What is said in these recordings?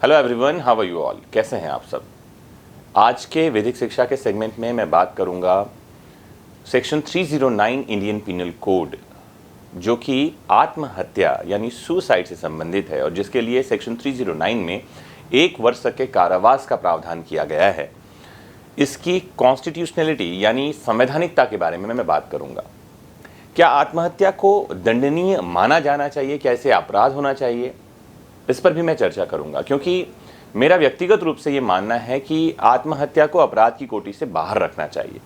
Hello everyone, how are you all. कैसे हैं आप सब। आज के विधिक शिक्षा के सेगमेंट में मैं बात करूंगा सेक्शन 309 इंडियन पिनल कोड, जो कि आत्महत्या यानी सुसाइड से संबंधित है और जिसके लिए सेक्शन 309 में 1 वर्ष तक के कारावास का प्रावधान किया गया है। इसकी कॉन्स्टिट्यूशनलिटी यानी संवैधानिकता के बारे में मैं बात करूंगा। क्या आत्महत्या को दंडनीय माना जाना चाहिए, क्या इसे अपराध होना चाहिए, इस पर भी मैं चर्चा करूंगा, क्योंकि मेरा व्यक्तिगत रूप से ये मानना है कि आत्महत्या को अपराध की कोटि से बाहर रखना चाहिए।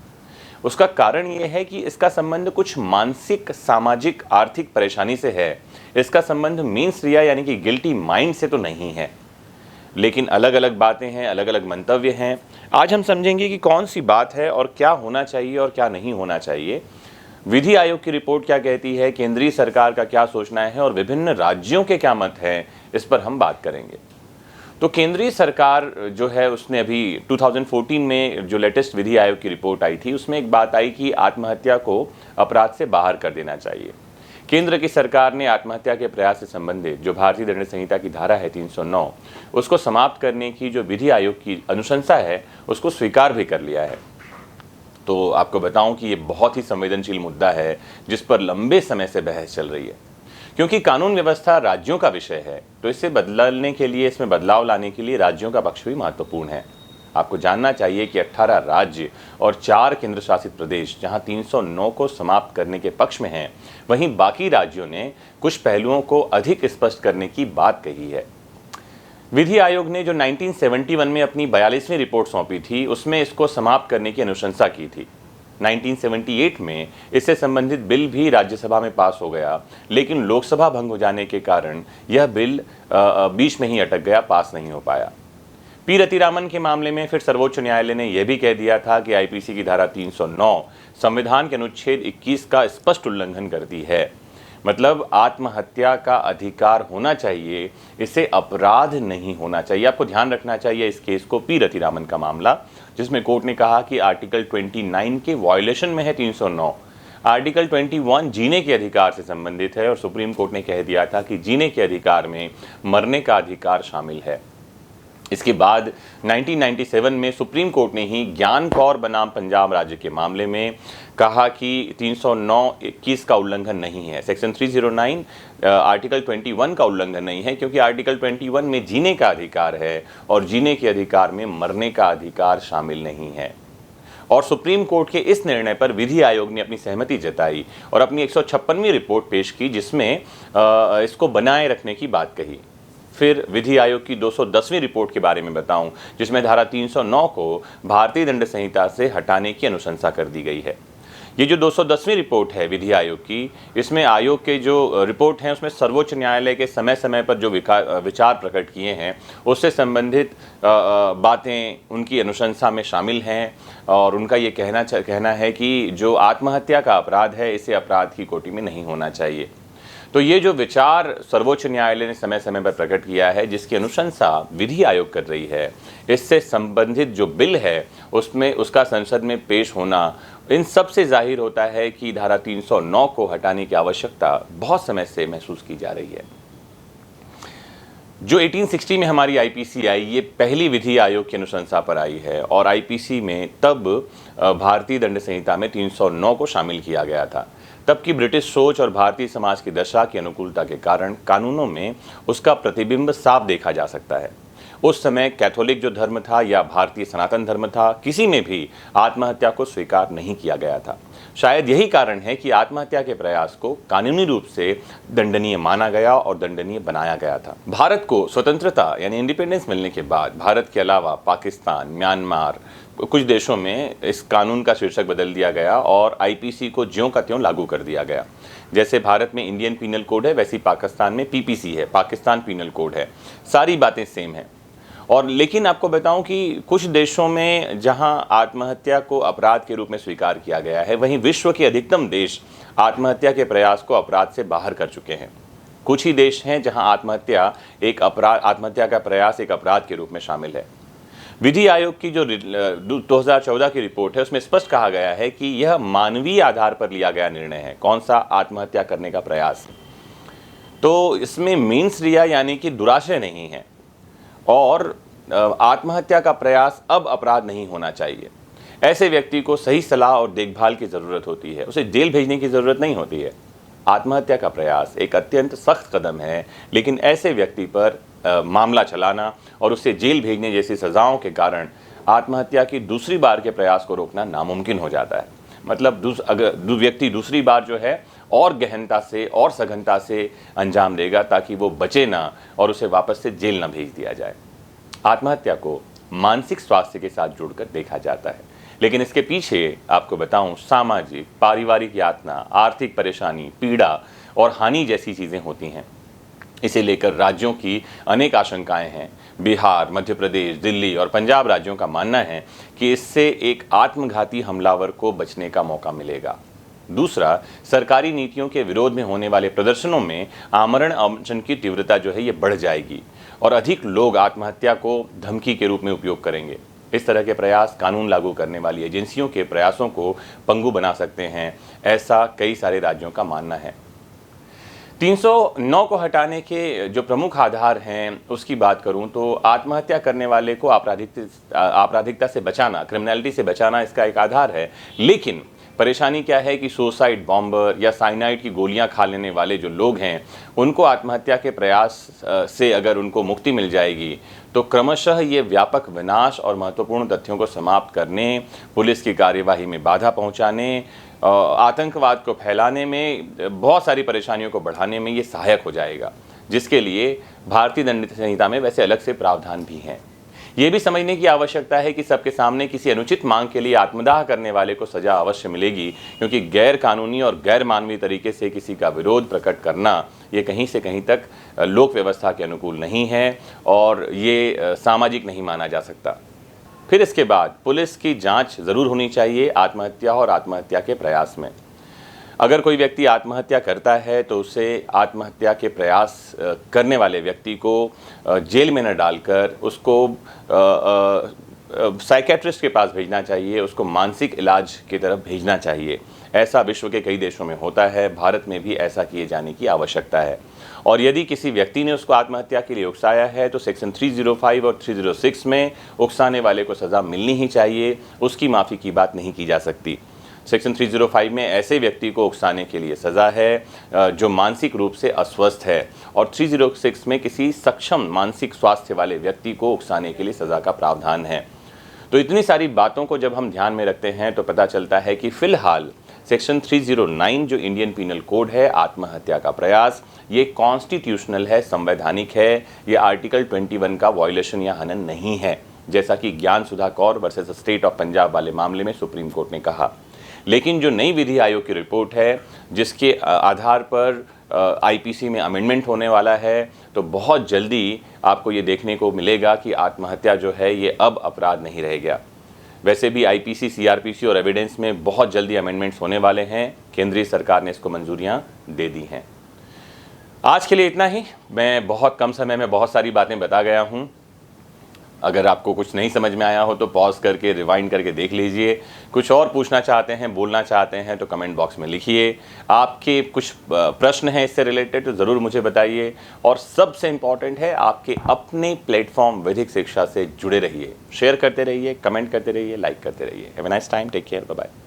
उसका कारण ये है कि इसका संबंध कुछ मानसिक, सामाजिक, आर्थिक परेशानी से है। इसका संबंध मीन्स रिया यानी कि गिल्टी माइंड से तो नहीं है। लेकिन अलग अलग बातें हैं, अलग अलग मंतव्य हैं। आज हम समझेंगे कि कौन सी बात है और क्या होना चाहिए और क्या नहीं होना चाहिए। विधि आयोग की रिपोर्ट क्या कहती है, केंद्रीय सरकार का क्या सोचना है और विभिन्न राज्यों के क्या मत हैं, इस पर हम बात करेंगे। तो केंद्रीय सरकार जो है उसने अभी 2014 में जो लेटेस्ट विधि आयोग की रिपोर्ट आई थी, उसमें एक बात आई कि आत्महत्या को अपराध से बाहर कर देना चाहिए। केंद्र की सरकार ने आत्महत्या के प्रयास से संबंधित जो भारतीय दंड संहिता की धारा है 309, उसको समाप्त करने की जो विधि आयोग की अनुशंसा है उसको स्वीकार भी कर लिया है। तो आपको बताऊं कि ये बहुत ही संवेदनशील मुद्दा है जिस पर लंबे समय से बहस चल रही है, क्योंकि कानून व्यवस्था राज्यों का विषय है। तो इसे बदलने के लिए, इसमें बदलाव लाने के लिए राज्यों का पक्ष भी महत्वपूर्ण है। आपको जानना चाहिए कि 18 राज्य और 4 केंद्र शासित प्रदेश जहां 309 को समाप्त करने के पक्ष में हैं, वहीं बाकी राज्यों ने कुछ पहलुओं को अधिक स्पष्ट करने की बात कही है। विधि आयोग ने जो 1971 में अपनी 42वीं रिपोर्ट सौंपी थी, उसमें इसको समाप्त करने की अनुशंसा की थी। 1978 में इससे संबंधित बिल भी राज्यसभा में पास हो गया, लेकिन लोकसभा भंग हो जाने के कारण यह बिल बीच में ही अटक गया, पास नहीं हो पाया। पी रतिरामन के मामले में फिर सर्वोच्च न्यायालय ने यह भी कह दिया था कि आईपीसी की धारा 309 संविधान के अनुच्छेद 21 का स्पष्ट उल्लंघन करती है। मतलब आत्महत्या का अधिकार होना चाहिए, इसे अपराध नहीं होना चाहिए। आपको ध्यान रखना चाहिए इस केस को, पी रतिरामन का मामला, जिसमें कोर्ट ने कहा कि आर्टिकल 29 के वायलेशन में है 309। आर्टिकल 21 जीने के अधिकार से संबंधित है और सुप्रीम कोर्ट ने कह दिया था कि जीने के अधिकार में मरने का अधिकार शामिल है। इसके बाद 1997 में सुप्रीम कोर्ट ने ही ज्ञान कौर बनाम पंजाब राज्य के मामले में कहा कि 309(21) का उल्लंघन नहीं है। सेक्शन 309 आर्टिकल 21 का उल्लंघन नहीं है, क्योंकि आर्टिकल 21 में जीने का अधिकार है और जीने के अधिकार में मरने का अधिकार शामिल नहीं है। और सुप्रीम कोर्ट के इस निर्णय पर विधि आयोग ने अपनी सहमति जताई और अपनी 156वीं रिपोर्ट पेश की, जिसमें इसको बनाए रखने की बात कही। फिर विधि आयोग की 210वीं रिपोर्ट के बारे में बताऊं, जिसमें धारा 309 को भारतीय दंड संहिता से हटाने की अनुशंसा कर दी गई है। ये जो 210वीं रिपोर्ट है विधि आयोग की, इसमें आयोग के जो रिपोर्ट हैं उसमें सर्वोच्च न्यायालय के समय समय पर जो विचार प्रकट किए हैं उससे संबंधित बातें उनकी अनुशंसा में शामिल हैं। और उनका ये कहना है कि जो आत्महत्या का अपराध है, इसे अपराध की कोटि में नहीं होना चाहिए। तो ये जो विचार सर्वोच्च न्यायालय ने समय समय पर प्रकट किया है, जिसकी अनुशंसा विधि आयोग कर रही है, इससे संबंधित जो बिल है उसमें उसका संसद में पेश होना, इन सब से जाहिर होता है कि धारा 309 को हटाने की आवश्यकता बहुत समय से महसूस की जा रही है। जो 1860 में हमारी आईपीसी आई, ये पहली विधि आयोग की अनुशंसा पर आई है और आईपीसी में तब भारतीय दंड संहिता में 309 को शामिल किया गया था। तब की ब्रिटिश सोच और भारतीय समाज की दशा की अनुकूलता के कारण कानूनों में उसका प्रतिबिंब साफ देखा जा सकता है। उस समय कैथोलिक जो धर्म था या भारतीय सनातन धर्म था, किसी में भी आत्महत्या को स्वीकार नहीं किया गया था। शायद यही कारण है कि आत्महत्या के प्रयास को कानूनी रूप से दंडनीय माना गया और दंडनीय बनाया गया था। भारत को स्वतंत्रता यानी इंडिपेंडेंस मिलने के बाद भारत के अलावा पाकिस्तान, म्यांमार, कुछ देशों में इस कानून का शीर्षक बदल दिया गया और आईपीसी को ज्यों का त्यों लागू कर दिया गया। जैसे भारत में इंडियन पिनल कोड है, वैसी पाकिस्तान में पीपीसी है, पाकिस्तान पिनल कोड है। सारी बातें सेम हैं। और लेकिन आपको बताऊं कि कुछ देशों में जहां आत्महत्या को अपराध के रूप में स्वीकार किया गया है, वहीं विश्व के अधिकतम देश आत्महत्या के प्रयास को अपराध से बाहर कर चुके हैं। कुछ ही देश हैं जहां आत्महत्या का प्रयास एक अपराध के रूप में शामिल है। विधि आयोग की जो 2014 की रिपोर्ट है, उसमें स्पष्ट कहा गया है कि यह मानवीय आधार पर लिया गया निर्णय है। कौन सा? आत्महत्या करने का प्रयास। तो इसमें मीन्स रिया यानी कि दुराशय नहीं है। और आत्महत्या का प्रयास अब अपराध नहीं होना चाहिए। ऐसे व्यक्ति को सही सलाह और देखभाल की ज़रूरत होती है, उसे जेल भेजने की ज़रूरत नहीं होती है। आत्महत्या का प्रयास एक अत्यंत सख्त कदम है, लेकिन ऐसे व्यक्ति पर मामला चलाना और उसे जेल भेजने जैसी सज़ाओं के कारण आत्महत्या की दूसरी बार के प्रयास को रोकना नामुमकिन हो जाता है। मतलब अगर व्यक्ति दूसरी बार जो है और गहनता से और सघनता से अंजाम देगा ताकि वो बचे ना और उसे वापस से जेल ना भेज दिया जाए। आत्महत्या को मानसिक स्वास्थ्य के साथ जुड़कर देखा जाता है, लेकिन इसके पीछे आपको बताऊं सामाजिक, पारिवारिक यातना, आर्थिक परेशानी, पीड़ा और हानि जैसी चीज़ें होती हैं। इसे लेकर राज्यों की अनेक आशंकाएं हैं। बिहार, मध्य प्रदेश, दिल्ली और पंजाब राज्यों का मानना है कि इससे एक आत्मघाती हमलावर को बचने का मौका मिलेगा। दूसरा, सरकारी नीतियों के विरोध में होने वाले प्रदर्शनों में आमरण अनशन की तीव्रता जो है ये बढ़ जाएगी और अधिक लोग आत्महत्या को धमकी के रूप में उपयोग करेंगे। इस तरह के प्रयास कानून लागू करने वाली एजेंसियों के प्रयासों को पंगु बना सकते हैं, ऐसा कई सारे राज्यों का मानना है। 309 को हटाने के जो प्रमुख आधार हैं उसकी बात करूं तो आत्महत्या करने वाले को आपराधिकता से बचाना, क्रिमिनलिटी से बचाना इसका एक आधार है। लेकिन परेशानी क्या है कि सुसाइड बॉम्बर या साइनाइड की गोलियां खा लेने वाले जो लोग हैं उनको आत्महत्या के प्रयास से अगर उनको मुक्ति मिल जाएगी तो क्रमशः ये व्यापक विनाश और महत्वपूर्ण तथ्यों को समाप्त करने, पुलिस की कार्यवाही में बाधा पहुंचाने, आतंकवाद को फैलाने में, बहुत सारी परेशानियों को बढ़ाने में ये सहायक हो जाएगा, जिसके लिए भारतीय दंड संहिता में वैसे अलग से प्रावधान भी हैं। ये भी समझने की आवश्यकता है कि सबके सामने किसी अनुचित मांग के लिए आत्मदाह करने वाले को सजा अवश्य मिलेगी, क्योंकि गैर कानूनी और गैर मानवीय तरीके से किसी का विरोध प्रकट करना ये कहीं से कहीं तक लोक व्यवस्था के अनुकूल नहीं है और ये सामाजिक नहीं माना जा सकता। फिर इसके बाद पुलिस की जांच ज़रूर होनी चाहिए आत्महत्या और आत्महत्या के प्रयास में। अगर कोई व्यक्ति आत्महत्या करता है तो उसे आत्महत्या के प्रयास करने वाले व्यक्ति को जेल में न डालकर उसको साइकेट्रिस्ट के पास भेजना चाहिए, उसको मानसिक इलाज की तरफ भेजना चाहिए। ऐसा विश्व के कई देशों में होता है, भारत में भी ऐसा किए जाने की आवश्यकता है। और यदि किसी व्यक्ति ने उसको आत्महत्या के लिए उकसाया है तो सेक्शन 305 और 306 में उकसाने वाले को सज़ा मिलनी ही चाहिए, उसकी माफ़ी की बात नहीं की जा सकती। सेक्शन 305 में ऐसे व्यक्ति को उकसाने के लिए सज़ा है जो मानसिक रूप से अस्वस्थ है और 306 में किसी सक्षम मानसिक स्वास्थ्य वाले व्यक्ति को उकसाने के लिए सज़ा का प्रावधान है। तो इतनी सारी बातों को जब हम ध्यान में रखते हैं तो पता चलता है कि फ़िलहाल सेक्शन 309 जो इंडियन पीनल कोड है, आत्महत्या का प्रयास, ये कॉन्स्टिट्यूशनल है, संवैधानिक है, ये आर्टिकल 21 का वायलेशन या हनन नहीं है, जैसा कि Gyan Sudha Kaur versus state of Punjab वाले मामले में सुप्रीम कोर्ट ने कहा। लेकिन जो नई विधि आयोग की रिपोर्ट है जिसके आधार पर आईपीसी में अमेंडमेंट होने वाला है, तो बहुत जल्दी आपको ये देखने को मिलेगा कि आत्महत्या जो है ये अब अपराध नहीं रह गया। वैसे भी आईपीसी, सीआरपीसी और एविडेंस में बहुत जल्दी अमेंडमेंट्स होने वाले हैं। केंद्रीय सरकार ने इसको मंजूरियां दे दी हैं। आज के लिए इतना ही। मैं बहुत कम समय में बहुत सारी बातें बता गया हूं। अगर आपको कुछ नहीं समझ में आया हो तो पॉज करके रिवाइंड करके देख लीजिए। कुछ और पूछना चाहते हैं, बोलना चाहते हैं तो कमेंट बॉक्स में लिखिए। आपके कुछ प्रश्न हैं इससे रिलेटेड तो ज़रूर मुझे बताइए। और सबसे इम्पॉर्टेंट है, आपके अपने प्लेटफॉर्म वैदिक शिक्षा से जुड़े रहिए, शेयर करते रहिए, कमेंट करते रहिए, लाइक करते रहिए। Have a nice time, take care, bye bye.